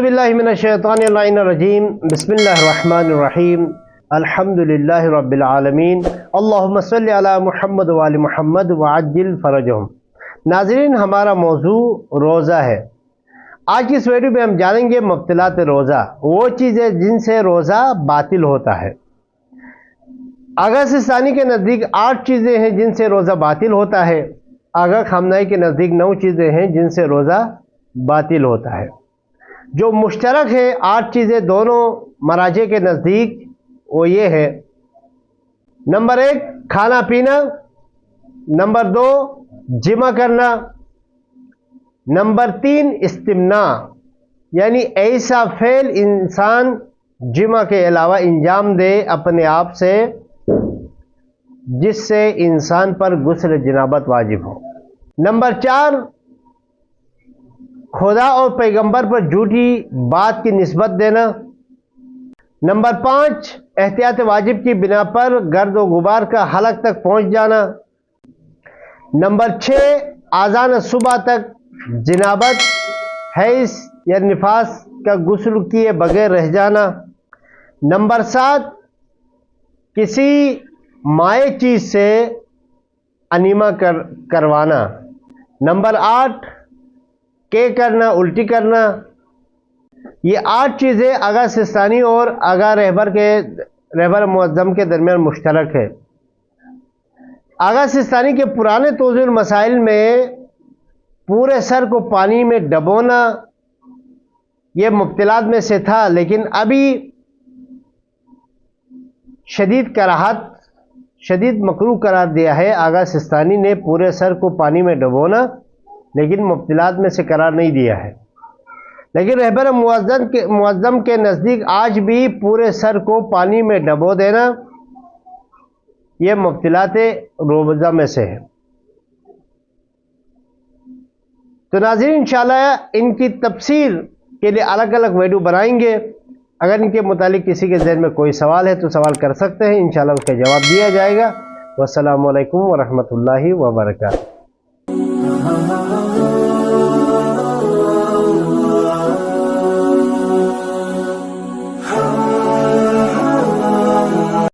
बिल्लाहि मिनश्शैतानिर्रजीम बिस्मिल्लाहिर्रहमानिर्रहीम अल्हम्दुलिल्लाहि रब्बिल आलमीन अल्लाहुम्मा सल्लि अला मुहम्मद व आलि मुहम्मद व अज्जिल फरजहुम। नाज़रीन, हमारा मौजू रोज़ा है। आज की इस वीडियो में हम जानेंगे मुब्तिलात रोज़ा, वो चीज़ें जिनसे रोज़ा बातिल होता है। आगा सिस्तानी के नज़दीक 8 चीज़ें हैं जिनसे रोज़ा बातिल होता है। आगा खामनाई के नज़दीक 9 चीज़ें हैं जिनसे रोज़ा बातिल होता है। जो मुश्तरक है 8 चीज़ें दोनों मराजे के नज़दीक, वो ये है। नंबर 1 खाना पीना, नंबर 2 जिमा करना, नंबर 3 इस्तिमना, यानी ऐसा फेल इंसान जिमा के अलावा इंजाम दे अपने आप से जिससे इंसान पर गुस्ल जनाबत वाजिब हो। नंबर 4 खुदा और पैगंबर पर झूठी बात की निस्बत देना। नंबर 5 एहतियात वाजिब की बिना पर गर्द और गुबार का हलक तक पहुंच जाना। नंबर 6 आज़ान सुबह तक जनाबत, हैज़ या निफास का गुस्ल किए बगैर रह जाना। नंबर 7 किसी माए चीज़ से अनीमा करवाना। नंबर 8 के करना, उल्टी करना। ये 8 चीज़ें आगा सिस्तानी और आगा रहबर मुअज़्ज़म के दरमियान मुश्तरक है। आगा सिस्तानी के पुराने तौज़ील मसाइल में पूरे सर को पानी में डबोना ये मुब्तिलात में से था, लेकिन अभी शदीद कराहत, शदीद मकरूह करार दिया है। आगा सिस्तानी ने पूरे सर को पानी में डबोना लेकिन मुब्तिलात में से करार नहीं दिया है। लेकिन रहबर मुअज़्ज़म के नज़दीक आज भी पूरे सर को पानी में डबो देना यह मुब्तिलात रोज़ा में से है। तो नाज़रीन, इंशाअल्लाह इनकी तफसीर के लिए अलग अलग वीडियो बनाएंगे। अगर इनके मुतालिक किसी के ज़हन में कोई सवाल है तो सवाल कर सकते हैं, इंशाअल्लाह उसका जवाब दिया जाएगा। वस्सलामु अलैकुम वरहमतुल्लाहि वबरकातुहू।